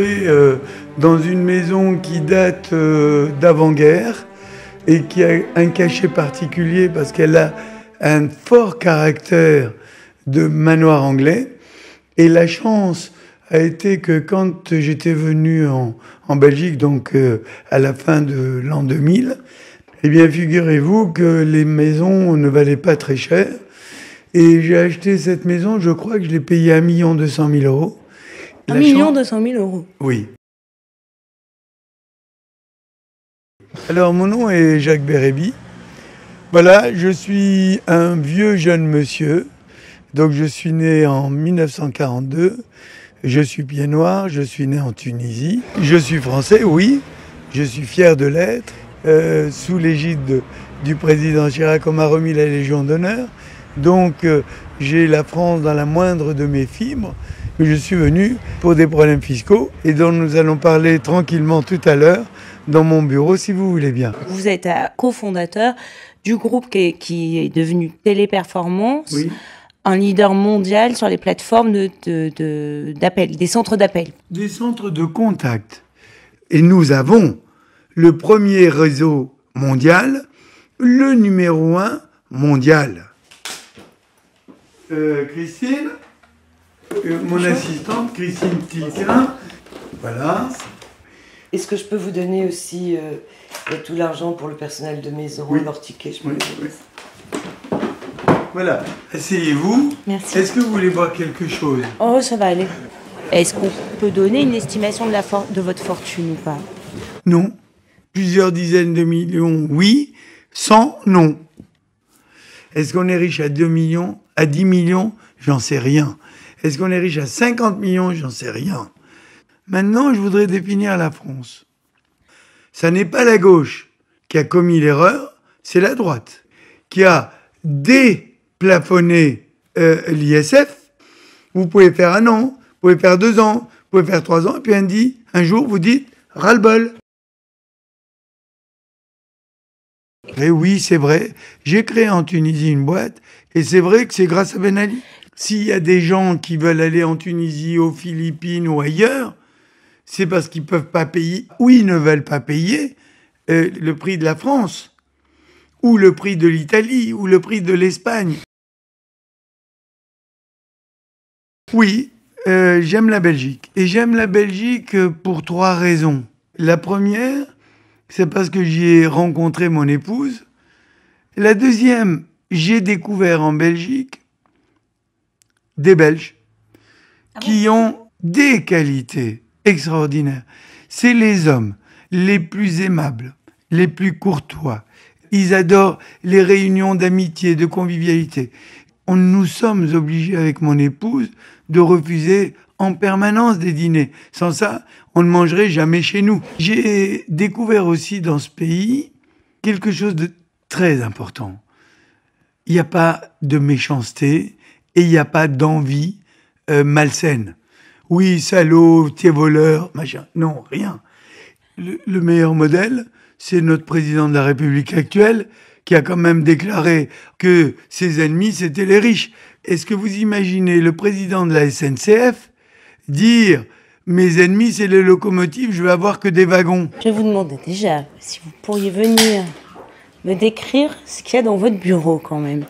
entré dans une maison qui date d'avant-guerre et qui a un cachet particulier parce qu'elle a un fort caractère de manoir anglais. Et la chance a été que quand j'étais venu en Belgique, donc à la fin de l'an 2000, eh bien figurez-vous que les maisons ne valaient pas très cher. Et j'ai acheté cette maison, je crois que je l'ai payée 1 200 000 euros. 1 200 000 euros. Oui. Alors mon nom est Jacques Bérébi. Voilà, je suis un vieux jeune monsieur. Donc je suis né en 1942. Je suis pied noir, je suis né en Tunisie. Je suis français, oui. Je suis fier de l'être. Sous l'égide du président Chirac, on m'a remis la Légion d'honneur. Donc j'ai la France dans la moindre de mes fibres. Je suis venu pour des problèmes fiscaux et dont nous allons parler tranquillement tout à l'heure dans mon bureau, si vous voulez bien. Vous êtes cofondateur du groupe qui est devenu Téléperformance, oui. Un leader mondial sur les plateformes d'appel, des centres d'appel. Des centres de contact. Et nous avons le premier réseau mondial, le numéro 1 mondial. Christine, mon assistante, Christine Tiquin. Voilà. Est-ce que je peux vous donner aussi tout l'argent pour le personnel de maison, oui. leur ticket, je peux oui. Voilà, asseyez-vous. Merci. Est-ce que vous voulez boire quelque chose? Oh, ça va aller. Est-ce qu'on peut donner une estimation de votre fortune ou pas? Non. Plusieurs dizaines de millions, oui. 100, non. Est-ce qu'on est riche à 2 millions? À 10 millions? J'en sais rien. Est-ce qu'on est riche à 50 millions? J'en sais rien. Maintenant, je voudrais définir la France. Ça n'est pas la gauche qui a commis l'erreur, c'est la droite qui a déplafonné l'ISF. Vous pouvez faire 1 an, vous pouvez faire 2 ans, vous pouvez faire 3 ans, et puis un jour, vous dites ras-le-bol. Et oui, c'est vrai, j'ai créé en Tunisie une boîte, et c'est vrai que c'est grâce à Ben Ali. S'il y a des gens qui veulent aller en Tunisie, aux Philippines ou ailleurs, c'est parce qu'ils ne peuvent pas payer, ou ils ne veulent pas payer le prix de la France, ou le prix de l'Italie, ou le prix de l'Espagne. Oui, j'aime la Belgique. Et j'aime la Belgique pour 3 raisons. La première, c'est parce que j'y ai rencontré mon épouse. La deuxième, j'ai découvert en Belgique des Belges qui ont des qualités extraordinaires. C'est les hommes les plus aimables, les plus courtois. Ils adorent les réunions d'amitié, de convivialité. Nous sommes obligés avec mon épouse de refuser en permanence des dîners. Sans ça, on ne mangerait jamais chez nous. J'ai découvert aussi dans ce pays quelque chose de très important. Il n'y a pas de méchanceté et il n'y a pas d'envie malsaine. Oui, salaud, t'es voleur, machin. Non, rien. Le meilleur modèle, c'est notre président de la République actuelle qui a quand même déclaré que ses ennemis, c'était les riches. Est-ce que vous imaginez le président de la SNCF dire « Mes ennemis, c'est les locomotives, je vais avoir que des wagons ». Je vous demandais déjà si vous pourriez venir me décrire ce qu'il y a dans votre bureau quand même.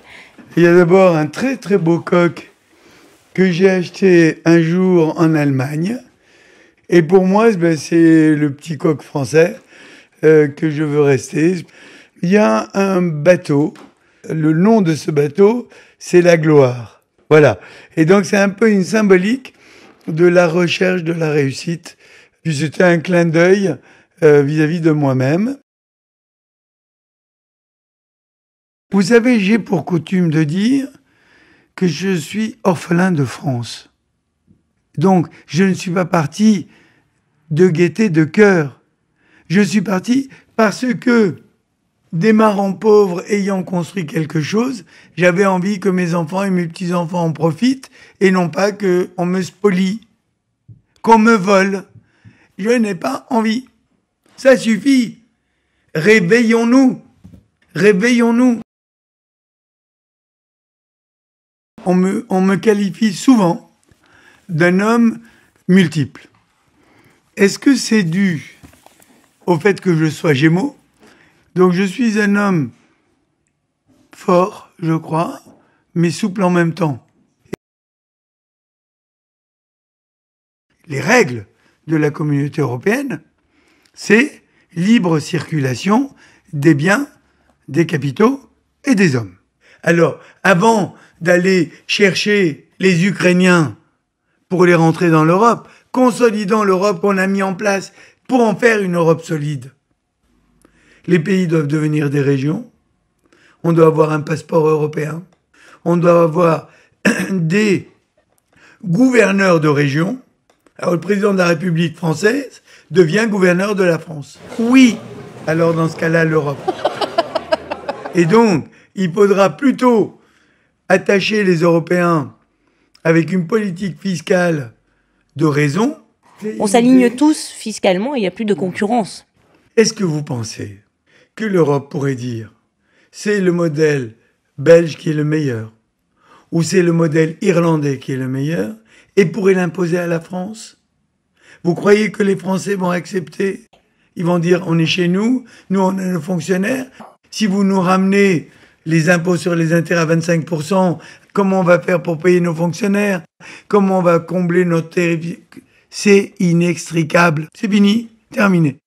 Il y a d'abord un très très beau coq que j'ai acheté un jour en Allemagne. Et pour moi, c'est le petit coq français que je veux rester. Il y a un bateau. Le nom de ce bateau, c'est la gloire. Voilà. Et donc, c'est un peu une symbolique de la recherche de la réussite. Puis c'était un clin d'œil vis-à-vis de moi-même. Vous savez, j'ai pour coutume de dire que je suis orphelin de France. Donc, je ne suis pas parti de gaieté de cœur. Je suis parti parce que, démarrant pauvre, ayant construit quelque chose, j'avais envie que mes enfants et mes petits-enfants en profitent et non pas qu'on me spolie, qu'on me vole. Je n'ai pas envie. Ça suffit. Réveillons-nous. Réveillons-nous. On me qualifie souvent d'un homme multiple. Est-ce que c'est dû au fait que je sois Gémeaux? Donc je suis un homme fort, je crois, mais souple en même temps. Les règles de la communauté européenne, c'est libre circulation des biens, des capitaux et des hommes. Alors, avant d'aller chercher les Ukrainiens pour les rentrer dans l'Europe, consolidant l'Europe qu'on a mis en place pour en faire une Europe solide. Les pays doivent devenir des régions. On doit avoir un passeport européen. On doit avoir des gouverneurs de région. Alors le président de la République française devient gouverneur de la France. Oui, alors dans ce cas-là, l'Europe. Et donc, il faudra plutôt attacher les Européens avec une politique fiscale de raison. On s'aligne tous fiscalement et il n'y a plus de concurrence. Est-ce que vous pensez que l'Europe pourrait dire c'est le modèle belge qui est le meilleur ou c'est le modèle irlandais qui est le meilleur et pourrait l'imposer à la France? Vous croyez que les Français vont accepter? Ils vont dire on est chez nous, nous on est nos fonctionnaires. Si vous nous ramenez les impôts sur les intérêts à 25%, comment on va faire pour payer nos fonctionnaires? Comment on va combler notre territoire? C'est inextricable. C'est fini, terminé.